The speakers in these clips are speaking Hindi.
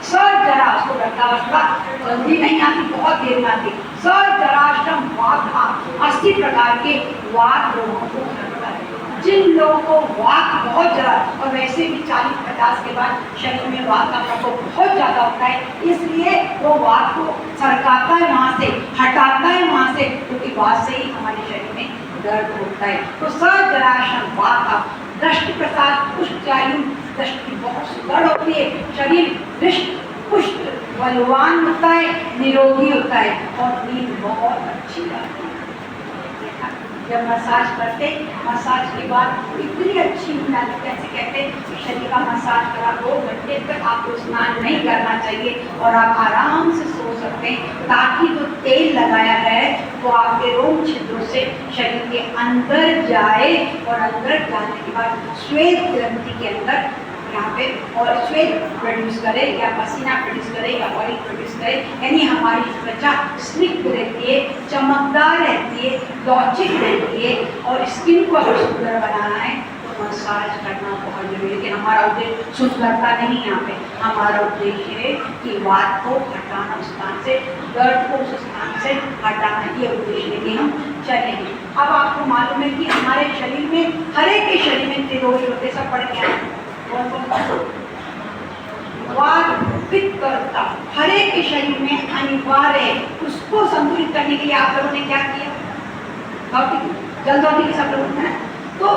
सर जरा उसको वृद्धावस्था जल्दी नहीं आती, बहुत देर में आती। सर जराश्रम वात था, 80 प्रकार के वात रोगों को हटाता है। जिन लोगों को वात बहुत ज़्यादा, और वैसे भी 40-50 के बाद शरीर में वात का प्रकोप बहुत ज़्यादा होता है, इसलिए वो वात को सरकाता है वहाँ से, हटाता है वहाँ से, क्योंकि वात से ही हमारे शरीर में दर्द होता है। तो सजराश्रम वात का दृष्टि प्रसाद पुष्टायु, दृष्टि बहुत सुदृढ़ होती है, शरीर हृष्ट पुष्ट बलवान होता है, निरोगी होता है और नींद बहुत अच्छी आती है। जब मसाज करते, मसाज के बाद इतनी अच्छी नींद आती है, कैसे कहते हैं शरीर का मसाज करा 2 घंटे तक आपको स्नान नहीं करना चाहिए और आप आराम से सो सकते हैं, ताकि जो तेल लगाया है वो आपके रोम छिद्रों से शरीर के अंदर जाए और अंदर जाने के बाद श्वेत ग्रंथि के अंदर यहाँ पे और श्वेत प्रोड्यूस करे या पसीना प्रोड्यूस करे या ऑयल प्रोड्यूस करे, यानी हमारी त्वचा स्निग्ध रहती है, चमकदार रहती है, लौचिक रहती है। और स्किन को अगर सुंदर बनाना है तो मसाज करना बहुत जरूरी है। लेकिन हमारा उद्देश्य सुंदरता नहीं, यहाँ पे हमारा उद्देश्य है कि वात को हटाना, उस स्थान से दर्द को उस स्थान से हटाना, ये उद्देश्य लेके हम चलेंगे। अब आपको मालूम है कि हमारे शरीर में, हर एक के शरीर में त्रिदोष होते, सब पढ़ के आए, वात पित्त करता हर एक के शरीर में अनिवार्य है। उसको संतुलित करने के लिए आप लोगों ने क्या किया, जलदौती की सब लोगों ने। तो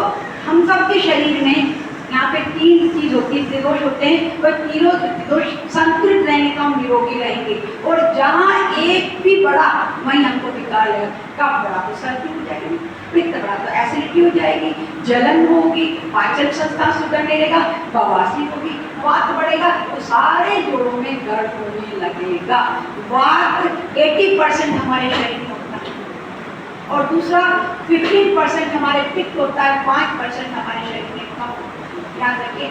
हम सब के शरीर में यहाँ पे 3 चीज होती है, त्रिदोष होते हैं, वह तीनों त्रिदोष संतुलित रहेंगे तो हम निरोगी रहेंगे। और जहाँ एक भी बड़ा वहीं हमको विकार लगेगा। कब बड़ा तो सर्दी हो जाएगी, पित्त बड़ा तो एसिडिटी हो जाएगी, जलन होगी, पाचन संस्था सुधर नहीं रहेगा, बवासीर होगी, वात बढ़ेगा तो सारे जोड़ों में दर्द होने लगेगा। वात 80% हमारे शरीर में होता है और दूसरा 15% हमारे पित्त होता है, 5% हमारे शरीर में कफ। याद रखिए,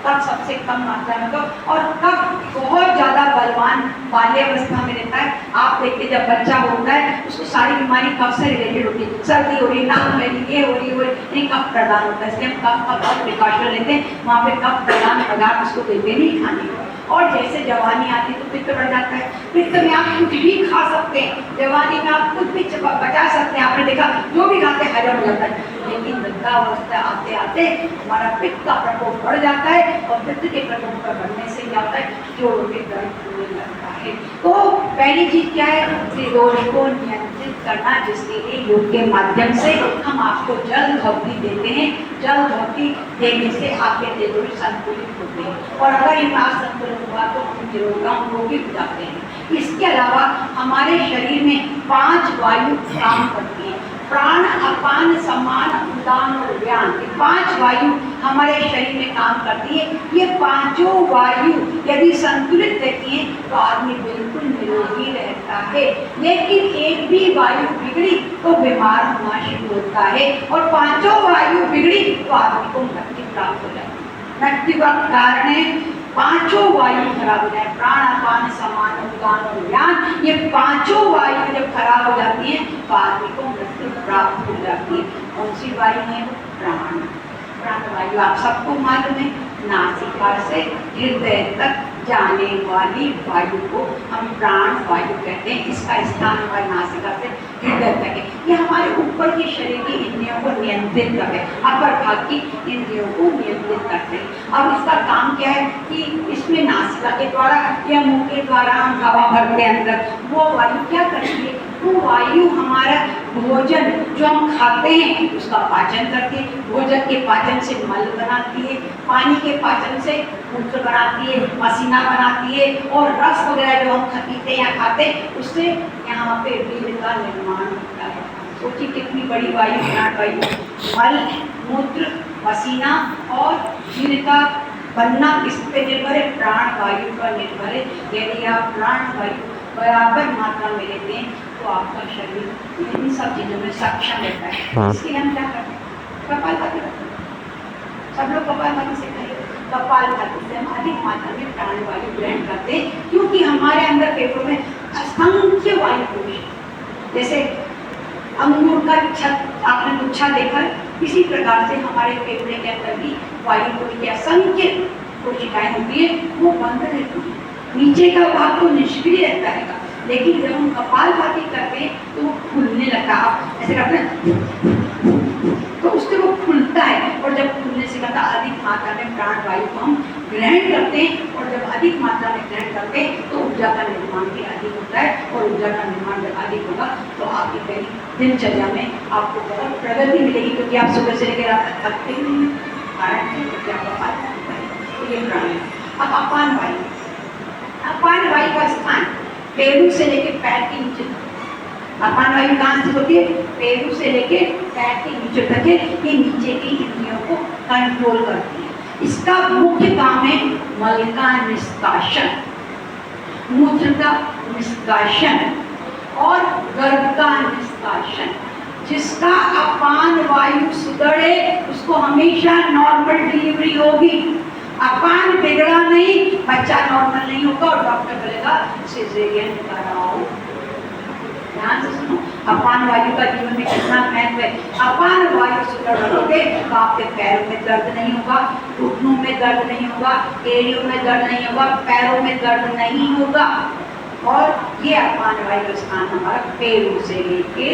कफ सबसे कम मात्रा में, और कफ बहुत ज़्यादा बलवान बाल्यावस्था में रहता है। आप देखते जब बच्चा होता है उसको सारी बीमारी कफ से रिलेटेड होती है, सर्दी हो रही, नाक में ये हो रही, नहीं कफ प्रदान होता है, इसलिए हम कफ का बहुत प्रिकॉशन लेते हैं। वहाँ पे कफ प्रदान पदार्थ उसको देते नहीं खाने को। और जैसे जवानी आती है तो पित्त बढ़ जाता है, पित्त में आप कुछ भी खा सकते हैं, जवानी में आप कुछ भी बचा सकते हैं, आपने देखा जो भी खाते हजम हो जाता है। लेकिन वृद्धावस्था आते आते हमारा पित्त का प्रकोप बढ़ जाता है और पित्त के प्रकोप पर बढ़ने से क्या होता है, जोड़ों में दर्द होने लगता है। तो पहली चीज क्या है, त्रिदोष को नियंत्रित करना, जिसके लिए योग के माध्यम से हम आपको जल भक्ति देते हैं। जल भक्ति देने से आपके त्रिदोष संतुलित होते हैं और अगर ये असंतुलित हुआ तो रोगी हो जाते हैं। इसके अलावा हमारे शरीर में 5 वायु काम करती है, प्राण, अपान, समान, उदान और व्यान। 5 वायु हमारे शरीर में काम करती है। ये 5 वायु यदि संतुलित रहती है तो आदमी बिल्कुल निरोगी रहता है। लेकिन एक भी वायु बिगड़ी तो बीमार होना शुरू होता है और 5 वायु बिगड़ी तो आदमी को मृत्यु प्राप्त हो जाती है। मृत्यु का कारण है 5 वायु खराब हो जाए, प्राण, अपान, समान, उदान और व्यान। ये 5 वायु जब खराब हो जाती है तो आदमी को मृत्यु प्राप्त हो जाती है। कौन सी वायु है वो? प्राण। प्राणवायु आप सबको मालूम है, नासिका से हृदय तक जाने वाली वायु को हम प्राण वायु कहते हैं। इसका स्थान हमारी नासिका से हृदय तक है। ये हमारे ऊपर के शरीर की इंद्रियों को नियंत्रित करते हैं, अपर भाग की इंद्रियों को नियंत्रित करते हैं। अब इसका काम क्या है कि इसमें नासिका के द्वारा या मुंह के द्वारा हम हवा भरते हैं अंदर, वो वायु क्या करती है, वो वायु हमारा भोजन जो हम खाते हैं उसका पाचन करती है, भोजन के पाचन से मल बनाती है, पानी के पाचन से मूत्र बनाती है, पसीना बनाती है और रस वगैरह जो हम पीते या खाते हैं उससे यहाँ पे वीर्य का निर्माण होता है। सोचिए कितनी बड़ी वायु, प्राणवायु, मल, मूत्र, पसीना और वीर्य का बनना किस पे निर्भर है? प्राणवायु पर निर्भर है। यदि आप प्राणवायु बराबर मात्रा में लेते हैं तो आपका शरीर इन सब चीज़ों में सक्षम रहता है। इसके लिए हम क्या करते हैं? कपालभाति करते हैं। सब लोग कपालभाति से करें। कपालभाति से हम अधिक मात्रा में प्राणवायु ग्रहण करते हैं, क्योंकि हमारे अंदर फेफड़ों में असंख्य वायु कोश है। जैसे अंगूर का छत आपने गुच्छा देखा, इसी प्रकार से हमारे फेफड़े के अंदर भी वायु कोश के असंख्य कोशिकाएं होती है वो बंद रहती है, नीचे का भाग तो निष्क्रिय रहता है। लेकिन जब हम कपालभाति करते हैं तो वो खुलने लगता है। आप ऐसे करते हैं तो उससे वो खुलता है, और जब खुलने से कहता अधिक मात्रा में प्राण वायु को हम ग्रहण करते हैं, और जब अधिक मात्रा में ग्रहण करते हैं तो ऊर्जा का निर्माण भी अधिक होता है, और ऊर्जा का निर्माण जब अधिक होगा तो आपकी कई दिनचर्या में आपको बहुत प्रगति मिलेगी, क्योंकि आप सुबह से लेकर रात तक थकते ही नहीं कारण तो ये प्राण है। अब अपान वायु, अपान वायु का स्थान पेरू से लेकर पैर के नीचे तक। अपान वायु कहाँ से होती है? पेरू से लेकर पैर के नीचे तक है। ये नीचे की इंद्रियों को कंट्रोल करती है। इसका मुख्य काम है मल का निष्कासन, मूत्र का निष्कासन और गर्भ का निष्कासन। जिसका अपान वायु सुधरे उसको हमेशा नॉर्मल डिलीवरी होगी। अपान बिगड़ा नहीं, बच्चा नॉर्मल नहीं होगा और डॉक्टर बोलेगा सिजेरियन कराओ। ध्यान से सुनो, अपान वायु का जीवन में कितना महत्व है। अपान वायु सुधर रखोगे तो आपके पैरों में दर्द नहीं होगा, घुटनों में दर्द नहीं होगा, एड़ियों में दर्द नहीं होगा, पैरों में दर्द नहीं होगा। और ये अपान वायु का स्थान हमारा पैरों से लेके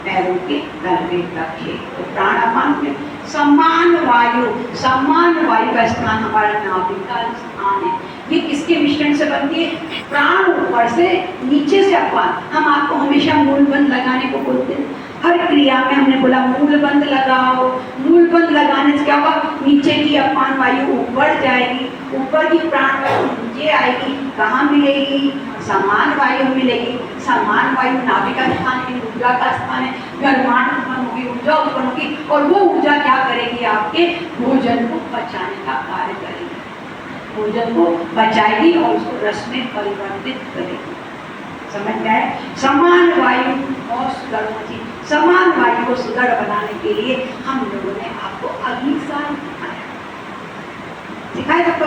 पैरों के तलवे तक है। तो प्राण अपान में समान वायु का स्थान हमारा नाभि का स्थान है। ये किसके मिश्रण से बनती है? प्राण ऊपर से, नीचे से अपान। हम आपको हमेशा मूल बंद लगाने को बोलते हैं, हर क्रिया में हमने बोला मूल बंद लगाओ। मूल बंद लगाने से क्या होगा? नीचे की अपान वायु ऊपर जाएगी, ऊपर की प्राण वायु नीचे आएगी। कहाँ मिलेगी? समान वायु मिलेगी। समान वायु नाभि का स्थान है, ऊर्जा का स्थान है। गर्मांड उत्पन्न होगी, ऊर्जा उत्पन्न होगी, और वो ऊर्जा क्या करेगी? आपके भोजन को पचाने का कार्य करेगी, भोजन को पचाएगी और उसको रस में परिवर्तित करेगी। समझ में आए? समान वायु और सुदृढ़ होती। समान वायु को सुदृढ़ बनाने के लिए हम लोगों ने आपको अग्निसार सिखाया था।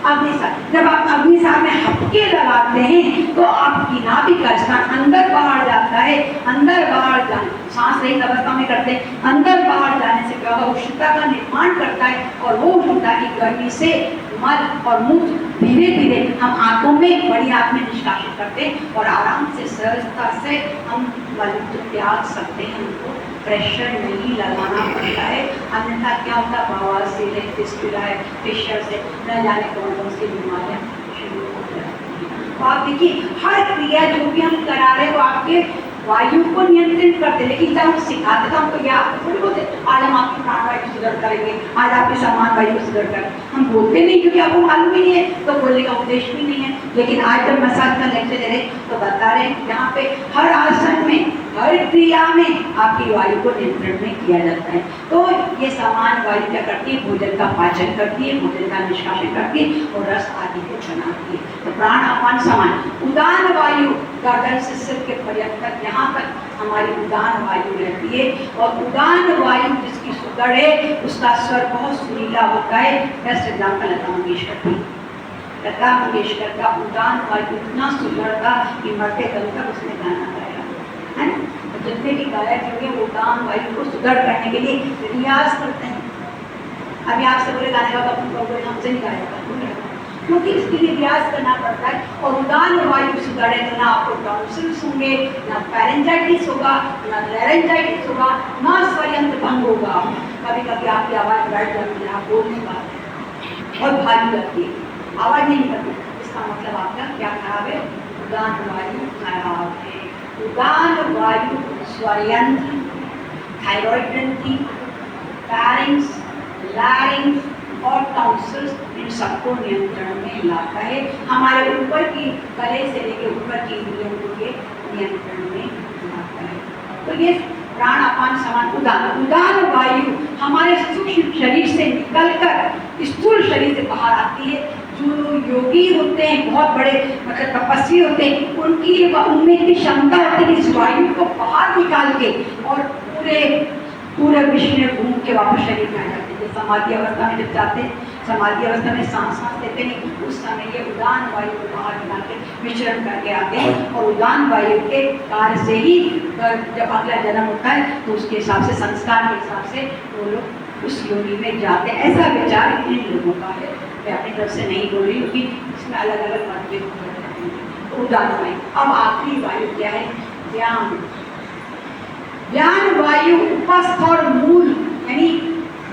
अग्निसार, जब आप अग्निसार में हपके लगाते हैं तो आपकी नाभि का स्थान अंदर बाहर जाता है। अंदर बाहर जाने, सांस रहित अवस्था में करते हैं, अंदर बाहर जाने से क्या होगा? उष्णता का निर्माण करता है, और वो उष्णता की गर्मी से मल और मूत्र धीरे धीरे हम आंखों में, बड़ी आंख में निष्कासित करते हैं, और आराम से सहजता से हम मलमूत्र त्याग सकते हैं। उनको प्रेशर नहीं लगाना पड़ता है, अन्यथा क्या होता है? बवासीर है, फिस्टुला है, फिशर से न जाने कौन कौन सी बीमारियां शुरू हो जाती हैं। तो आप देखिए, हर क्रिया जो भी हम करा रहे हैं वो आपके वायु को नियंत्रित करते, लेकिन जब हम सिखाते तो हमको या थोड़ी बोलते आज हम आपकी प्राण वायु सुधर करेंगे, आज आपकी समान वायु सुधर करेंगे। हम बोलते नहीं, क्योंकि आपको मालूम ही नहीं है, तो बोलने का उद्देश्य भी नहीं है। लेकिन आज जब मसाज का लेक्चर दे रहे तो बता रहे हैं यहाँ पे हर आसन में, हर क्रिया में आपकी वायु को नियंत्रण में किया जाता है। तो ये समान वायु क्या करती है? भोजन का पाचन करती है, भोजन का निष्कासन करती है और रस आदि को बनाती है। तो प्राण अपान समान। उदान वायु गर्दन से सिर के पर्यंत तक, यहाँ तक हमारी उदान वायु रहती है। और उदान वायु जिसकी सुदृढ़ है उसका स्वर बहुत सुरीला होता है। बेस्ट एग्जाम्पल लता मंगेशकर की। लता मंगेशकर का उदान वायु इतना सुदृढ़ था कि मरते दम तक उसने गाना गाया है ना। तो जितने भी गायक होंगे वो उदान वायु को सुदृढ़ करने के लिए रियाज करते हैं। अभी आपसे बोले गाने का हमसे नहीं गाएगा, क्योंकि इसके लिए रियाज करना पड़ता है। और उदान वायु सुधरे तो ना आपको टॉन्सिल्स होंगे, ना पैरेंजाइटिस होगा, ना लैरेंजाइटिस होगा, ना स्वरयंत्र भंग होगा। कभी कभी आपकी आवाज़ बैठ जाती है, आप बोल नहीं पाते और भारी लगती है, आवाज़ नहीं निकलती। इसका मतलब आपका क्या खराब है? उदान वायु खराब है। उदान वायु स्वरयंत्र, थायराइड ग्रंथि, पैरिंग्स, लैरिंग्स और टॉन्सिल्स, इन सबको नियंत्रण में लाता है। हमारे ऊपर की गले से लेकर ऊपर की इंद्रियों के नियंत्रण में लाता है। तो ये प्राण अपान समान उदान। उदान वायु हमारे सूक्ष्म शरीर से निकलकर स्थूल शरीर से बाहर आती है। जो योगी होते हैं, बहुत बड़े मतलब तपस्वी होते हैं, उनकी उनमें इतनी क्षमता होती है कि इस वायु को बाहर निकाल के और पूरे विश्व में घूम के वापस शरीर में आ जाते हैं। समाधि अवस्था में जब जाते हैं, समाधि अवस्था में सांस लेते नहीं, उस समय ये उदान वायु को बाहर निकाल के विचरण करके आते हैं। और उदान वायु के कार्य से ही जब अगला जन्म होता है तो उसके हिसाब से, संस्कार के हिसाब से वो लोग उस योनि में जाते हैं। ऐसा विचार इन लोगों का है। मैं अपनी तरफ से नहीं बोल रही हूँ कि इसमें अलग अलग मतभेद हो जाते हैं। उदान वायु। अब आखिरी वायु क्या है? व्यान। व्यान वायु उपस्थ और मूल यानी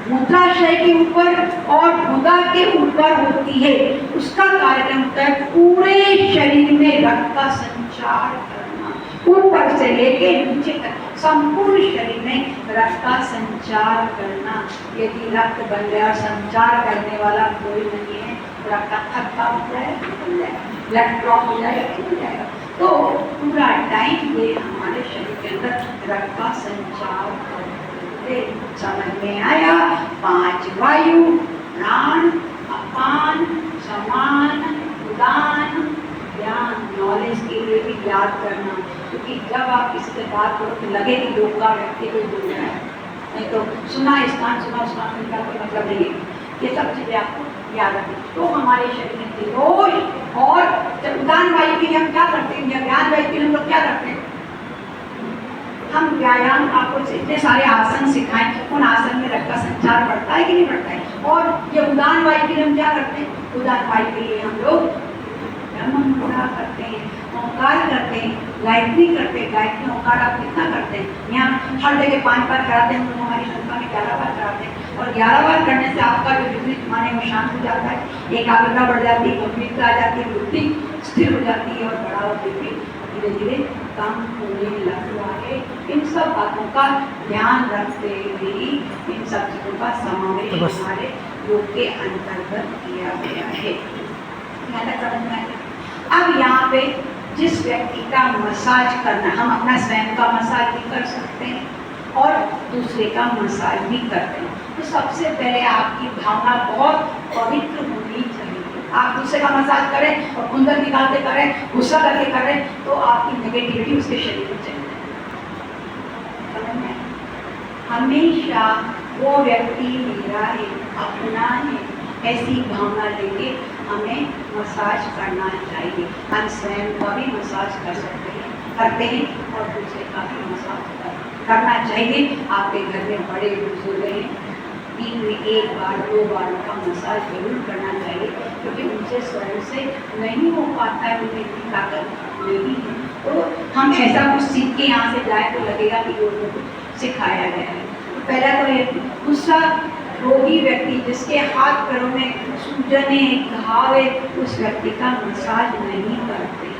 मूत्राशय के ऊपर और गुदा के ऊपर होती है। उसका कार्य होता है पूरे शरीर में रक्त का संचार करना, ऊपर से लेके नीचे तक संपूर्ण शरीर में रक्त का संचार करना। यदि रक्त बन गया और संचार करने वाला कोई नहीं है, रक्त थक्का हो जाएगा, ब्लड क्लॉट हो जाएगा। तो पूरा टाइम ये हमारे शरीर के अंदर रक्त का संचार करते। समझ में आया? 5 वायु, प्राण, अपान, समान, उदान, ज्ञान। नॉलेज के लिए भी याद करना, क्योंकि जब आप किसी से बात करो तो लगे कि लोग का व्यक्ति कोई बोल रहा है, नहीं तो सुना स्थान सुना स्थान का कोई मतलब नहीं है। ये सब चीजें आपको याद रखनी। तो हमारे शरीर में त्रिदोष और जब उदान वायु के लिए हम क्या करते हैं, या ज्ञान वायु के लिए हम लोग क्या करते हैं? हम व्यायाम आपको इतने सारे आसन सिखाएं, उन आसन में रक्त का संचार बढ़ता है कि नहीं बढ़ता है? और ये उदान वायु के लिए हम क्या करते हैं? उदान वायु के लिए हम लोग ब्रह्ममुद्रा करते हैं, ओंकार करते हैं, गायत्री करते हैं। गायत्री ओंकार आप कितना करते हैं? यहाँ हर जगह 5 बार कराते हैं, हम लोग हमारी संस्था में 11 बार कराते हैं। और 11 बार करने से आपका जो विपरीत माने वो शांत हो जाता है, एकाग्रता बढ़ जाती है, गंभीरता आ जाती है, बुद्धि स्थिर हो जाती है और बड़ा होती है, धीरे धीरे काम होने लगता है। इन सब बातों का ध्यान रखते हुए इन सब चीज़ों का समावेश हमारे योग के अंतर्गत किया गया है। समझ में आया? अब यहाँ पे जिस व्यक्ति का मसाज करना, हम अपना स्वयं का मसाज भी कर सकते हैं और दूसरे का मसाज भी करते हैं। तो सबसे पहले आपकी भावना बहुत पवित्र होनी चाहिए। आप दूसरे का मसाज करें और कुंदन निकालते करें, गुस्सा करके करें, तो आपकी नेगेटिविटी उसके शरीर में चली जाएगी। हमेशा वो व्यक्ति मेरा है, अपना है, ऐसी भावना लेके हमें मसाज करना चाहिए। हम स्वयं का भी मसाज कर सकते हैं, करते हैं, और दूसरे का भी मसाज करना चाहिए। आपके घर में बड़े बुजुर्ग हैं, दिन में 1 बार 2 बार का मसाज जरूर करना चाहिए, क्योंकि उनसे स्वयं से नहीं हो पाता है, उनमें इतनी ताकत नहीं है। तो हम ऐसा कुछ सीख के यहाँ से जाए तो लगेगा कि योग में कुछ सिखाया गया है। तो पहला तो ये। दूसरा, रोगी व्यक्ति जिसके हाथ पैरों में सूजन है, घाव है, उस व्यक्ति का मसाज नहीं करते,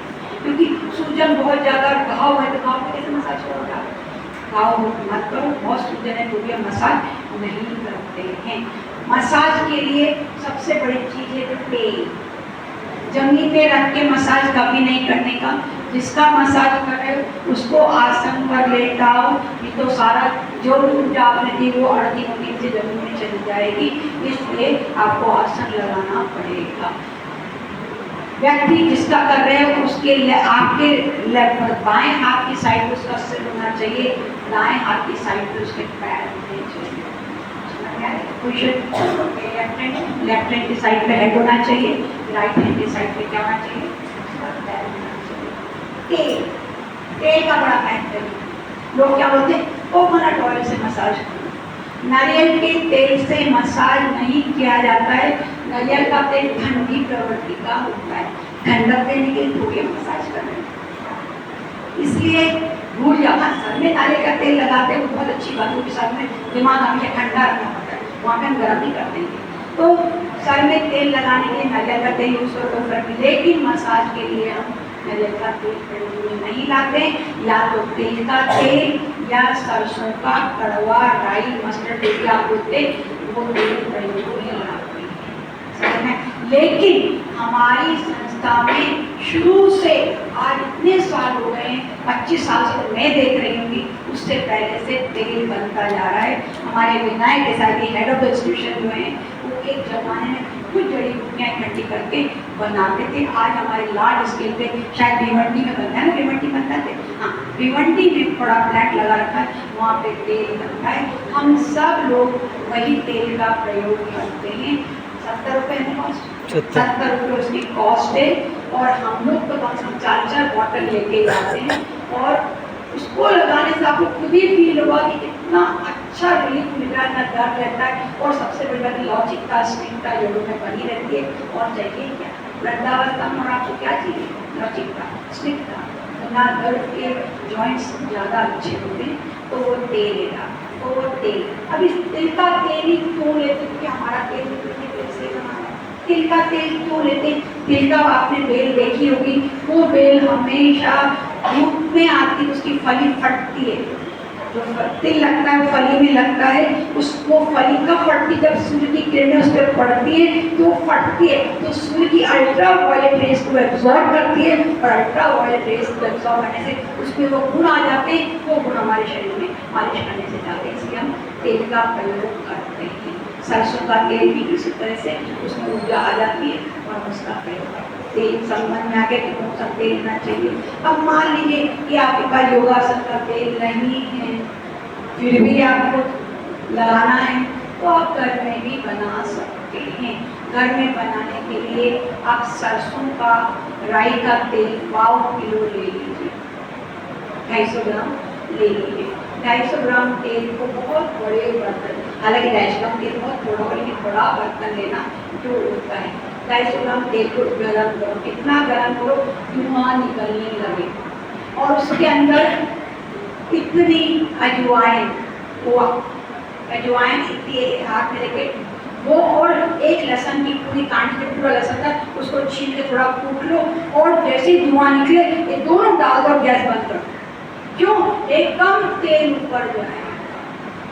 क्योंकि सूजन बहुत ज़्यादा घाव है तो घाव को कैसे मसाज करोगे? घाव मत करो, बहुत सूजन है तो भी हम मसाज नहीं करते हैं। मसाज के लिए सबसे बड़ी चीज़ है तेल। जमीन पे रख के मसाज कभी नहीं करने का। जिसका मसाज करे उसको आसन पर लेटाओ, ये तो सारा जो ऊर्जा आपने दी वो अड़ती होती से जमीन में चली जाएगी, इसलिए आपको आसन लगाना पड़ेगा। व्यक्ति जिसका कर रहे हो उसके आपके बाएं हाथ की साइड उसका सिर होना चाहिए, दाएं हाथ की साइड पे उसके पैर होने चाहिए। लेफ्ट हैंड की साइड पे हेड होना चाहिए, राइट हैंड की साइड पे क्या होना चाहिए? पैर होना चाहिए। तेल का बड़ा फैक्टर है। लोग क्या बोलते हैं? कोकोनट ऑयल से मसाज करो। नारियल के तेल से मसाज नहीं किया जाता है। नारियल का तेल ठंडी प्रवृत्ति का होता है, ठंडक देने के लिए थोड़ी मसाज कर रहे हैं, इसलिए भूल जाना। सर में नारियल का तेल लगाते हैं, बहुत अच्छी बात है, सर में दिमाग हमेशा ठंडा रखना पड़ता है, वहाँ पे हम गर्म नहीं करते हैं। तो सर में तेल लगाने के लिए नारियल का तेल यूज़ करो तो, लेकिन मसाज के लिए हम नारियल का तेल प्रयोग में नहीं लाते। या तो तेल का तेल या सरसों का कड़वा, राई, मस्टर्ड तेल आप बोलते, वो तेल प्रयोग में लाते हैं। लेकिन हमारी संस्था में शुरू से आज इतने साल हो गए हैं, 25 साल से तो मैं देख रही हूँ, उससे पहले से तेल बनता जा रहा है। हमारे Vinayak Desai head of the institution जो है वो एक जमाने में कुछ जड़ी बूटियाँ इकट्ठी करके बनाते थे। आज हमारे लार्ज स्केल पे शायद भिवंडी में बनता है ना, भिवंडी बनता है, हाँ भिवंडी में बड़ा प्लांट लगा रखा है, वहाँ पे तेल बनता है। हम सब लोग वही तेल का प्रयोग करते हैं। 70 रुपये है कॉस्ट, 70 रुपये उसकी कॉस्ट है, और हम लोग तो कम से कम 4-4 बॉटल लेके जाते हैं, और उसको लगाने से आपको खुद ही फील होगा कि कितना अच्छा रिलीफ मिल रहा है, ना दर्द रहता है, और सबसे बड़ी बात लौचिकता, स्निग्धता जोड़ों में बनी रहती है। और चाहिए क्या वृद्धावस्था में, और आपको क्या चाहिए? लौचिकता, स्निग्धता, ना दर्द के जॉइंट्स ज़्यादा अच्छे होते हैं। तो वो तेल लेगा, तो वो तेल, अब इस तिल का तेल ही क्यों लेते? क्योंकि हमारा तेल से बना है। तिल का तेल क्यों लेते? तिल का आपने बेल देखी होगी, वो बेल हमेशा धूप में आती है, उसकी फली फटती है। जो तिल लगता है वो फली में लगता है, उसको फली कब फटती? जब सूर्य की किरणें उस पर पड़ती है तो फटती है। तो सूर्य की अल्ट्रा वायलेट रेस को एब्जॉर्ब करती है, और अल्ट्रा वायलेट रेस को एब्जॉर्ब करने से उसमें वो गुण आ जाते हैं। वो गुण हमारे शरीर में मालिश करने से जाते हैं, इसलिए हम तेल का प्रयोग करते हैं। सरसों का तेल भी इसी तरह से उसमें ऊर्जा आ जाती है और उसका प्रयोग करते हैं। तेल समझ में आ गया कि कौन सा तेल लेना चाहिए। अब मान लीजिए कि आपके पास योगासन का तेल नहीं है, फिर भी आपको लगाना है, तो आप घर में भी बना सकते हैं। घर में बनाने के लिए आप सरसों का, राई का तेल 1.5 किलो ले लीजिए, 250 ग्राम ले लीजिए। 250 ग्राम तेल को बहुत बड़े बर्तन, हालांकि 250 ग्राम तेल बहुत थोड़ा हो, लेकिन बड़ा बर्तन लेना जो होता है। 250 ग्राम तेल को गर्म करो, कितना गर्म करो? धुआं निकलने लगे, और उसके अंदर इतनी अजवाइन, हुआ अजवाइन इतनी हाथ में लेके वो, और एक लहसुन की पूरी कांट के पूरा लहसुन था उसको छील के थोड़ा कूट लो, और जैसे ही धुआं निकले ये दोनों डाल दो और गैस बंद कर दो। क्यों? एकदम तेल ऊपर जाए।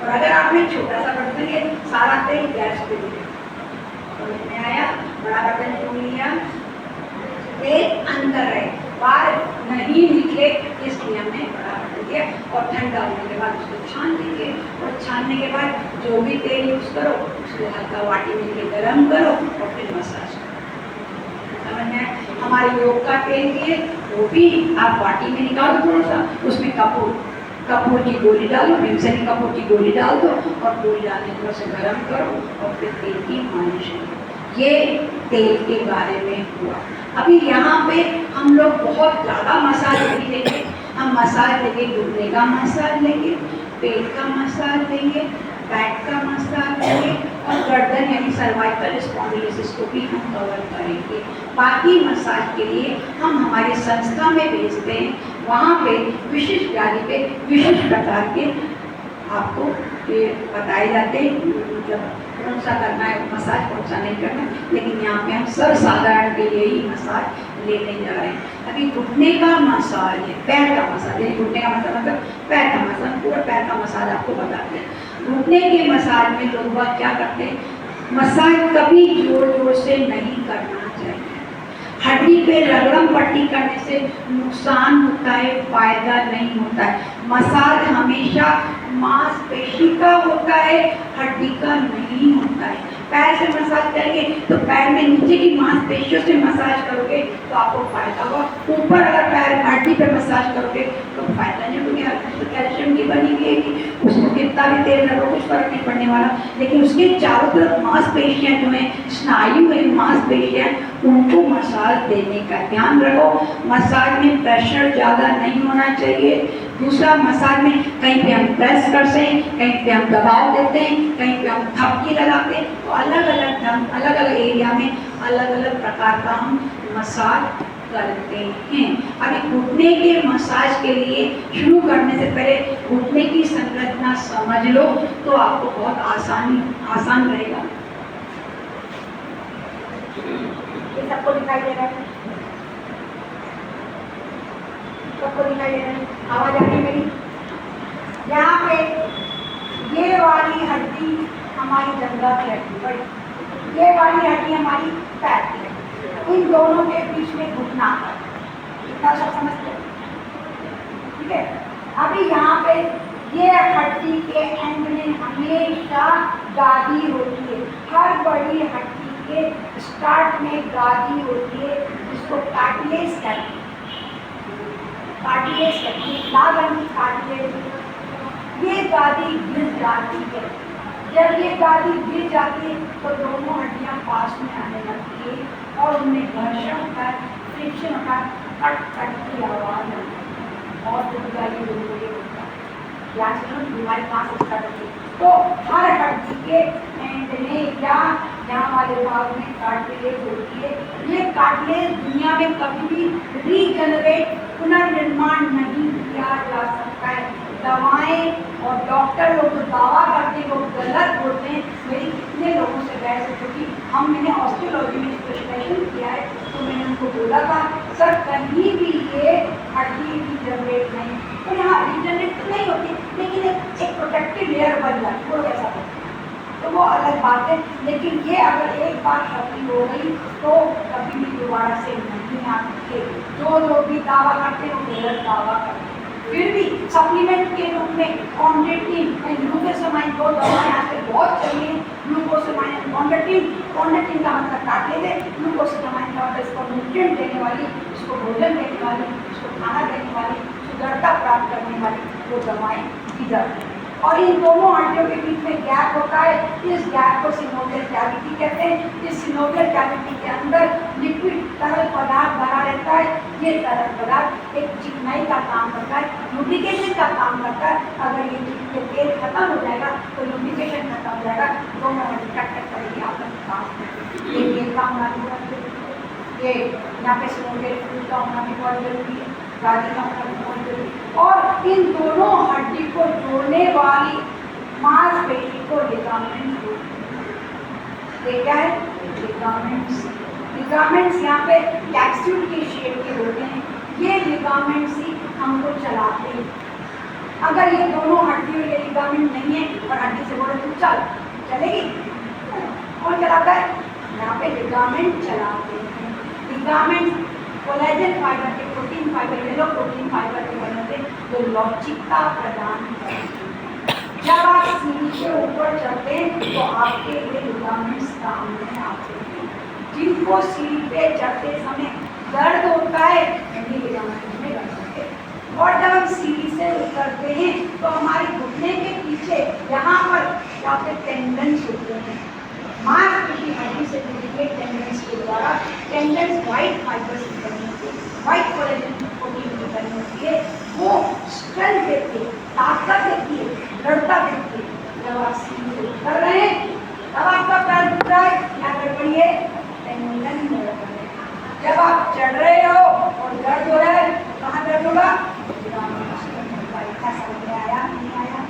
और अगर आपने छोटा सा बर्तन लिया, सारा तेल गैस पे दिया, समझ में आया? बड़ा बर्तन क्यों लिया? तेल अंदर है, बाहर नहीं निकले, इसलिए हमने बड़ा बर्तन दिया। और ठंडा होने के बाद उसको छान लीजिए, और छानने के बाद जो भी तेल यूज करो उसको हल्का वाटी में लेके गर्म करो और फिर मसाज करो। समझ में? हमारे योग का तेल दिए वो भी आप वाटी में निकालो, थोड़ा सा उसमें कपूर की गोली डालो, भीमसेनी कपूर की गोली डाल दो, और गोली डालने के बाद उसे गर्म करो और फिर तेल की मालिश करो। ये तेल के बारे में हुआ। अभी यहाँ पे हम लोग बहुत ज़्यादा मसाज नहीं लेंगे, हम मसाज लेंगे, घुटने का मसाज लेंगे, पेट का मसाज लेंगे, बैक का मसाज लेंगे, और गर्दन यानी सर्वाइकल स्पॉन्डिलोसिस को भी हम कवर करेंगे। बाकी मसाज के लिए हम हमारी संस्था में भेजते हैं, वहाँ पे विशिष्ट व्याधि पे विशिष्ट प्रकार के आपको ये बताए जाते हैं, मतलब कौन सा करना है मसाज, कौन सा नहीं करना। लेकिन यहाँ पे हम सर्वसाधारण के लिए ही मसाज लेने जा रहे हैं। अभी घुटने का मसाज है, पैर का मसाज है। घुटने का मसाज मतलब पैर का मसाज, पूरा पैर का मसाज आपको बताते हैं। घुटने के मसाज में लोग बात क्या करते हैं? मसाज कभी जोर जोर से नहीं करना चाहिए। हड्डी पे रगड़म पट्टी करने से नुकसान होता है, फायदा नहीं होता है। मसाज हमेशा मांसपेशी का होता है, हड्डी का नहीं होता है। पैर से मसाज करेंगे तो पैर में नीचे की मांसपेशियों से मसाज करोगे तो आपको फायदा होगा। ऊपर अगर पैर हड्डी पे मसाज करोगे तो फायदा नहीं, क्योंकि हड्डी तो कैल्शियम की बनी हुई है, उसको कितना भी तेल लगो कुछ फर्क नहीं पड़ने वाला। लेकिन उसके चारों तरफ मांसपेशियाँ जो हैं, स्नायु है, मांसपेशियाँ, उनको मसाज देने का ध्यान रखो। मसाज में प्रेशर ज़्यादा नहीं होना चाहिए। दूसरा, मसाज में कहीं पे हम प्रेस करते हैं, कहीं पे हम दबाव देते हैं, कहीं पे हम थपकी लगाते हैं। तो अलग अलग ढंग, अलग अलग एरिया में अलग अलग प्रकार का हम मसाज करते हैं। अभी घुटने के मसाज के लिए शुरू करने से पहले घुटने की संरचना समझ लो तो आपको बहुत आसान रहेगा। ये सबको दिखाई दे रहा है? सबको दिखाई दे रहा है? आवाज आ रही है मेरी? यहाँ पे ये वाली हड्डी हमारी जंघा की हड्डी बड़ी, ये वाली हड्डी हमारी पैर की हड्डी, इन दोनों के बीच में घुटना है। इतना सब समझते हैं? ठीक है। अभी यहाँ पे ये हड्डी के एंड में हमेशा गादी होती है। हर बड़ी हड्डी के स्टार्ट में गादी होती है, जिसको कार्टिलेज कहते हैं। कार्टिलेज कहते हैं, लाल रंग की कार्टिलेज। ये गादी गिर जाती है। जब ये गादी गिर जाती है तो दोनों हड्डियां पास में आने लगती है और उनमें घर्षण होता है, फ्रिक्शन होता है, कट कट की आवाज आती है और बीमारी कहाँ से स्टार्ट होती है? तो हर हड्डी के एंड में या यहाँ वाले भाग में कार्टिलेज होती है। ये कार्टिलेज दुनिया में कभी भी रीजनरेट पुनर्निर्माण नहीं किया जा सकता है। दवाएं और डॉक्टर लोग जो दावा करते हैं वो गलत बोलते हैं। मेरी कितने लोगों से बहस है, क्योंकि मैंने ऑस्टियोलॉजी में स्पेशलाइजेशन किया है, तो मैंने उनको बोला था सर कहीं भी ये हड्डी रीजनरेट नहीं, तो यहाँ रीजनरेट तो नहीं होती, लेकिन एक प्रोटेक्टिव लेयर बन जाती है, वो ऐसा होता है, तो वो अलग बात है। लेकिन ये अगर एक बार क्षति हो गई तो कभी भी दोबारा से नहीं आती है। जो लोग भी दावा करते हैं वो गलत दावा करते हैं। फिर भी सप्लीमेंट के रूप में कॉन्डेटिन एंड ग्लूकोसामाइन दो दवाएं यहाँ पे बहुत चली हैं। ग्लूकोसामाइन एंड कॉन्डेटिन का मतलब काटले दे, ग्लूकोसामाइन का मतलब इसको न्यूट्रिएंट देने वाली, इसको भोजन देने वाली, इसको खाना देने वाली, सुंदरता प्राप्त करने वाली वो दवाएं दी जाती हैं। और इन दोनों हड्डियों के बीच में गैप होता है, इस गैप को सिनोवियल कैविटी कहते हैं। इस सिनोवियल कैविटी के अंदर लिक्विड तरल पदार्थ भरा रहता है। ये तरल पदार्थ एक चिकनाई का काम करता है, लुब्रिकेशन का काम करता है। अगर ये तेल खत्म हो जाएगा तो लुब्रिकेशन खत्म हो जाएगा, दोनों हड्डी कट करेगी आपका काम। ये काम ना ये यहाँ पे सिनोवियल फ्लूइड का होना भी बहुत जरूरी है, गाड़ी का होना भी बहुत जरूरी है। और इन दोनों हड्डी को जोड़ने वाली मांसपेशी को लिगामेंट्स बोलते हैं। ये क्या है? लिगामेंट्स। लिगामेंट्स यहाँ पे कैप्सूल के शेप के होते हैं। ये लिगामेंट्स ही हमको चलाते हैं। अगर ये दोनों हड्डी और ये लिगामेंट नहीं है और हड्डी से बोले तो चल चलेगी, कौन चलाता है? यहाँ पे लिगामेंट चलाते हैं। लिगामेंट कोलेजन फाइबर के, protein fibre, yellow protein fibre के बने होते हैं जो लवचिकता प्रदान करते हैं। जब आप सीढ़ी के ऊपर चढ़ते हैं तो आपके लिए लिगामेंट्स काम में आते हैं। जिनको सीढ़ी पे चढ़ते समय दर्द होता है उन्हीं लिगामेंट्स में दर्द होते हैं। और जब हम सीढ़ी से उतरते हैं तो हमारे घुटने के पीछे यहाँ पर टेंडन्स होते हैं। मांसपेशी हड्डी से जुड़ी टेंडन्स के द्वारा, टेंडन्स वाइट फाइबर से बनी होती है, वाइट कोलेजन प्रोटीन की बनी होती है। वो स्ट्रेंथ देती है, ताकत देती है, दृढ़ता देती है। जब आप सीढ़ी से उतर रहे हैं तब आपका पैर दुख रहा है, क्या गड़बड़ी है? टेंडन में गड़बड़ है। जब आप चढ़ रहे हो और दर्द हो रहा है, कहाँ दर्द होगा? ऐसा समझ में आया नहीं आया?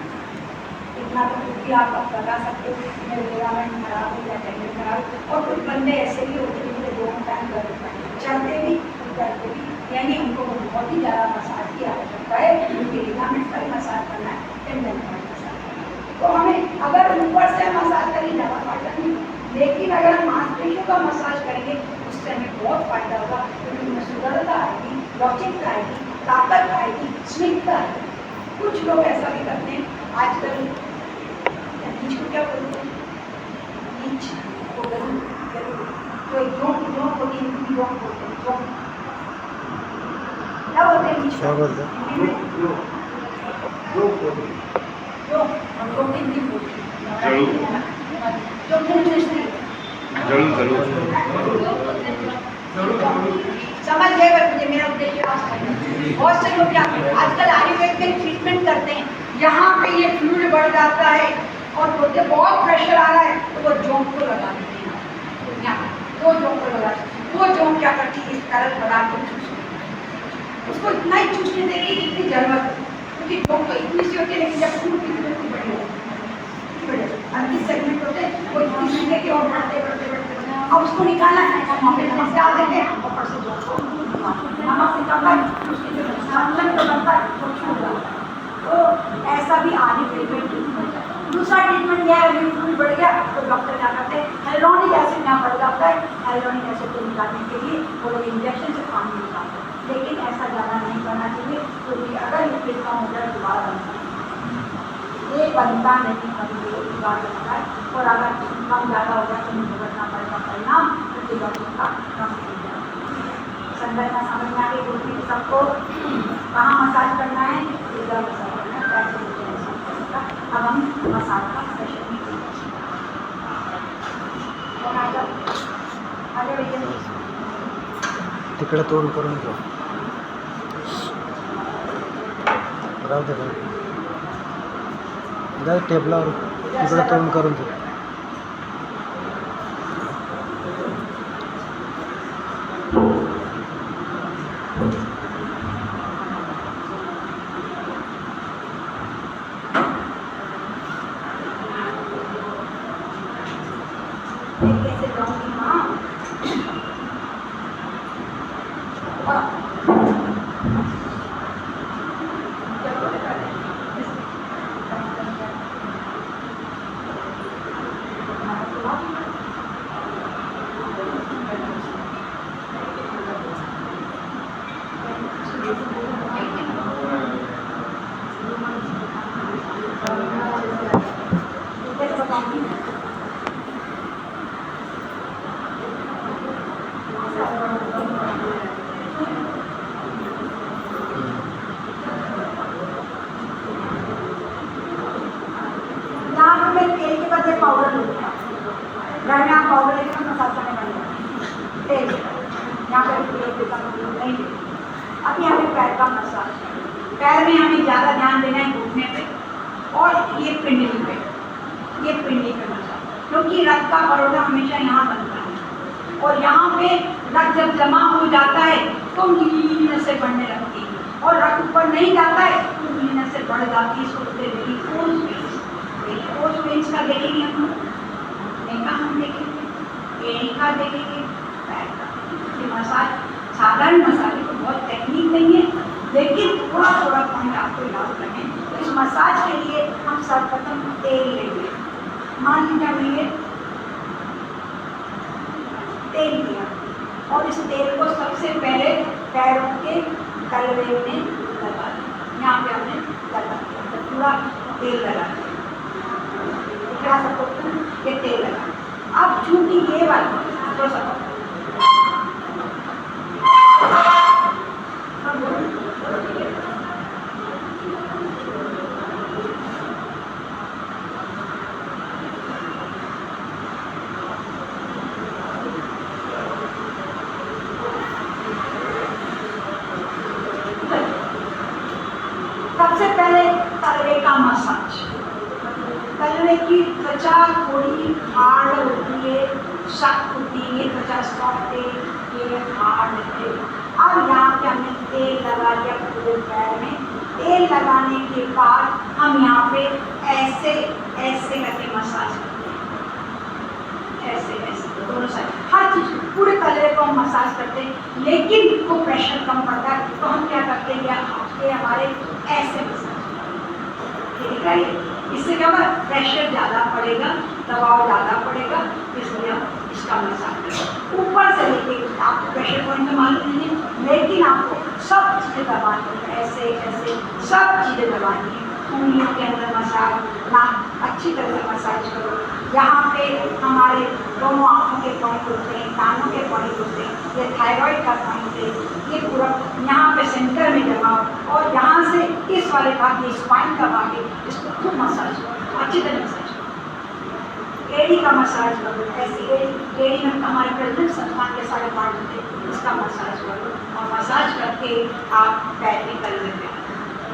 इतना तो खुद भी आप लगा सकते हो कि मेरे लिगामेंट खराब हो या टेंडन खराब। और कुछ बंदे ऐसे भी होते हैं जो दोनों टाइम दर्द होता है, चलते भी करते भी, यानी उनको बहुत ही ज़्यादा मसाज की आवश्यकता है। उनके लिगामेंट का भी मसाज करना है, टेंडन का भी मसाज करना है। तो हमें अगर ऊपर से मसाज करें ज़्यादा फायदा नहीं, लेकिन अगर हम मांसपेशियों का मसाज करेंगे उससे हमें बहुत फायदा होगा, क्योंकि उनमें सुंदरता आएगी, लवचिकता आएगी, ताकत आएगी, स्निग्धता आएगी। कुछ लोग ऐसा भी करते हैं आजकल, नीच को क्या बोलते हैं? नीच को गरीब तो जो प्रोटीन की जो बोलते हैं, जो क्या बोलते हैं? नीच क्या बोलते हैं? जो प्रोटीन की बोलते हैं, जो समझ गए? मुझे मेरा उद्देश्य बहुत से लोग क्या आजकल आयुर्वेद में ट्रीटमेंट करते हैं, यहाँ पे ये फ्लूइड बढ़ जाता है और बोलते बहुत प्रेशर आ रहा है तो वो जोंक को लगा देते हैं। यहाँ दो जोंक को लगा, वो जोंक क्या करती है? इस तरह पदार्थ को चूस, उसको इतना ही चूसने देगी जितनी जरूरत है, क्योंकि जोंक तो इतनी सी होती है, लेकिन जब फ्लूइड की जरूरत बड़ी होती है, अंतिम सेगमेंट होते हैं वो इतनी सी लेके और बढ़ते बढ़ते बढ़ते अब उसको निकालना है, हम नमक डाल देते हैं ऊपर से जोंक को नमक निकालता है, उसकी जो संलग्न बनता है वो छूट जाता है। तो ऐसा भी आयुर्वेद में ट्रीटमेंट है। दूसरा ट्रीटमेंट यह है, अगर फ्लूइड बढ़ गया तो डॉक्टर क्या करते हैं? हाइलोनिक एसिड यहाँ बढ़ जाता है, हाइलोनिक एसिड को निकालने के लिए वो लोग इंजेक्शन से पानी निकालते हैं। लेकिन ऐसा ज़्यादा नहीं करना चाहिए, क्योंकि अगर लिक्विड कम हो जाए दोबारा बनता है, ये बनता नहीं, कभी दोबारा बनता है। और अगर कम ज़्यादा हो जाए तो भुगतना पड़ेगा परिणाम, क्योंकि डॉक्टर का कम हो जाए। संरचना समझ में आ गई? बोलती सबको कहाँ मसाज करना है? इधर मसाज करना है, पैसे अब हम मसाज का सेशन आगे भैया तिकडे तोड करून ठेव, राहू दे टेबलावर तिकडं तोंड करून ठेव. कैसे जाऊंगी माँ? तेल के बदले पाउडर लूँगा। घर में आप पाउडर लेके मसाज करने वाले तेल यहाँ पे नहीं। अब यहाँ पे पैर का मसाज, पैर में हमें ज़्यादा ध्यान देना है घुटने पे और ये पिंडली पे, ये पिंडली पे मसाज, क्योंकि रक्त का बरोदा हमेशा यहाँ बनता है और यहाँ पे रक्त जब जमा हो जाता है तो नीली नसें बढ़ने लगती है और रक्त ऊपर नहीं जाता है तो नीली नसें बढ़ जाती है। सोचते फोर्स वेन्स का देखेंगे हम लोग, नेका हम देखेंगे, एड़ी का देखेंगे, पैर का। ये मसाज साधारण मसाज को बहुत टेक्निक नहीं है, लेकिन थोड़ा थोड़ा पॉइंट आपको याद रखें। तो इस मसाज के लिए हम सर्वप्रथम तेल लेंगे। मान लीजिए हमने तेल लिया और इस तेल को सबसे पहले पैरों के तलवे में लगा दिया। यहाँ पे हमने लगा दिया तो पूरा तेल लगा दिया, दिखा सकते हो ये तेल लगा। अब चूंकि ये वाला तो सब सबसे पहले तलवे का मसाज। तलवे की त्वचा थोड़ी हार्ड होती है, सख्त होती है, त्वचा सॉफ्ट है, ये हार्ड है। अब यहाँ पे हमने तेल लगा दिया पूरे पैर में। तेल लगाने के बाद हम यहाँ पे ऐसे ऐसे करके मसाज करते हैं, ऐसे ऐसे दोनों साइड हर चीज़ पूरे तलवे को हम मसाज करते हैं। लेकिन वो प्रेशर कम पड़ता है तो हम क्या करते हैं, ये हमारे ऐसे मसाज, इससे क्या होगा, प्रेशर ज़्यादा पड़ेगा, दबाव ज़्यादा पड़ेगा, इसलिए हम इसका मसाज करें। ऊपर से लेके आपको प्रेशर पॉइंट तो मालूम नहीं है, लेकिन आपको सब चीज़ें दबानी है, ऐसे ऐसे सब चीज़ें दबानी है। उंगलियों के अंदर मसाज, नाक अच्छी तरह से मसाज करो। यहाँ पे हमारे दोनों आँखों के पॉइंट होते हैं, कानों के पॉइंट होते हैं, ये थायराइड का पॉइंट है, ये पूरा यहाँ पे सेंटर में जमाओ और यहाँ से इस वाले भाग ये स्पाइन का भाग है, इसको खूब मसाज करो, अच्छी तरह मसाज करो। एड़ी का मसाज करो, ऐसी एड़ी में हमारे प्रजनन संस्थान के सारे पार्ट होते हैं, इसका मसाज करो और मसाज करके आप पैर में कर लेते हैं।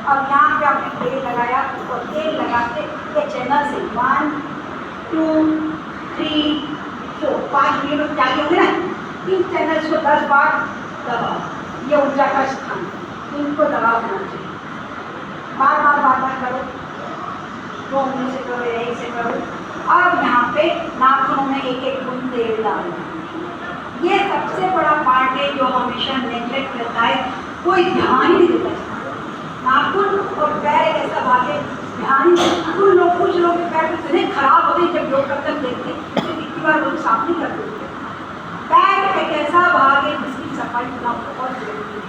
अब यहाँ पे आपने तेल लगाया और तेल लगा के ये चैनल से 1 2 3 4 5 मिनट चाहिए होंगे ना, इन चैनल्स को 10 बार दबाओ, ये ऊर्जा का स्थान, इनको दबाव होना चाहिए। बार बार करो, 2 उंगली से करो, 1 से करो। अब यहाँ पे नाखूनों में एक एक बूंद तेल डालना। ये सबसे बड़ा पार्ट है जो हमेशा नेग्लेक्ट रहता है, कोई ध्यान ही नहीं देता। नाखून और पैर एक ऐसा भाग है, ध्यान कुछ लोग पैर इतने खराब होते हैं जब योग करते देखते हैं, तो कितनी बार लोग साफ नहीं करते। पैर एक ऐसा भाग है जिसकी सफाई करना बहुत जरूरी है।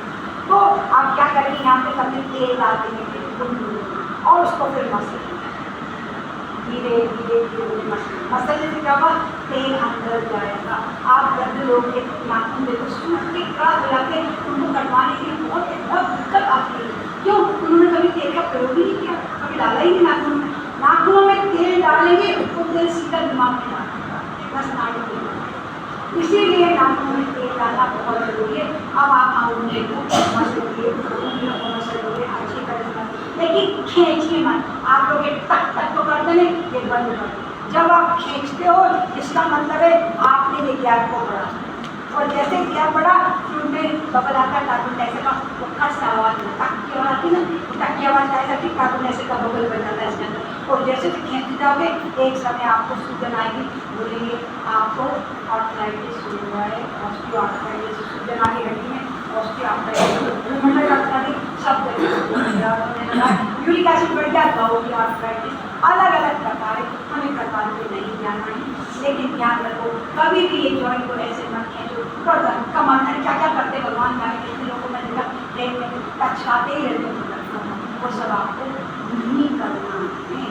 तो आप क्या करेंगे, यहाँ पे कभी तेल डाल देंगे और उसको फिर मसल धीरे धीरे धीरे मसलने से क्या होगा, तेल अंदर जाएगा। आप जब लोग के नाखून देखो सूख के काट लगाते उनको कटवाने के लिए बहुत दिक्कत आती है। क्यों? उन्होंने कभी तेल का प्रयोग ही नहीं किया, कभी डाला ही नहीं नाखून में। नाखूनों में तेल डालेंगे वो तेल सीधा दिमाग में डालेगा, बस नाड़ी में। इसीलिए नाखूनों में तेल डालना बहुत जरूरी है। अब आप अंगूठे को मसलिए, उंगलियों को मसलिए अच्छी तरह से। लेकिन खींचिए मत। आप लोग एक टक टक तो कर देंगे, ये बंद कर दो। जब आप खींचते हो इसका मतलब है आपने ये गैप को बढ़ा, और जैसे गैप बढ़ा तो उनमें बबल आता है, कार्बन डाइऑक्साइड का कस आवाज टक की आवाज आती है ना, टक की आवाज ऐसा कि कार्बन डाइऑक्साइड का बबल बन जाता है इसके अंदर। और जैसे खींचते जाओगे एक समय आपको सूजन आएगी, बोलेंगे आपको आर्थराइटिस हुआ है, ऑस्टियोआर्थराइटिस, सूजन आगे हड्डी में, सब यूरिक एसिड बढ़ गया, गाउटी आर्थराइटिस, अलग अलग प्रकार है, हमें प्रकार को नहीं जानना है। लेकिन ध्यान रखो कभी भी ये जॉइंट को ऐसे मत खींचो, कमाना क्या क्या करते भगवान जाने, कितने लोगों में देखा ट्रेन में टचकाते ही रहते, वो सब आपको नहीं करना है।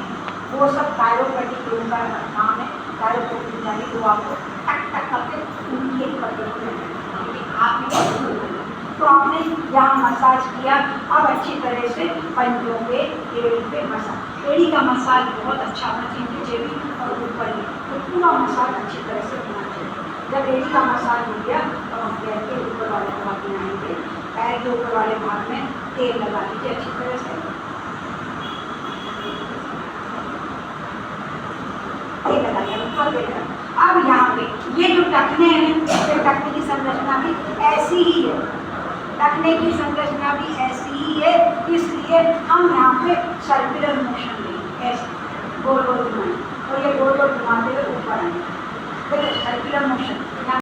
वो सब कायरोप्रैक्टिक लोगों का काम है, कायरोप्रैक्टिक जाने वो आपको टक टक करके उनके तो आपने यहाँ मसाज किया। अब अच्छी तरह से पंजों पे, एड़ी पे मसाज, एड़ी का मसाज बहुत अच्छा होना चाहिए, नीचे भी और ऊपर भी, तो पूरा मसाज अच्छी तरह से होना चाहिए। जब एड़ी का मसाज हो गया तो हम पैर के ऊपर वाले भाग में आएंगे, पैर के ऊपर वाले भाग में तेल लगा लीजिए अच्छी तरह से, तेल लगा लिया ऊपर देख। अब यहाँ पे ये जो टखने हैं, ये टखने की संरचना भी ऐसी ही है, टखने की संरचना भी ऐसी ही है, इसलिए हम यहाँ पे सर्कुलर मोशन लेंगे, ऐसे गोल गोल घुमाएं, और ये गोल गोल घुमाते हुए ऊपर आएंगे, तो सर्कुलर मोशन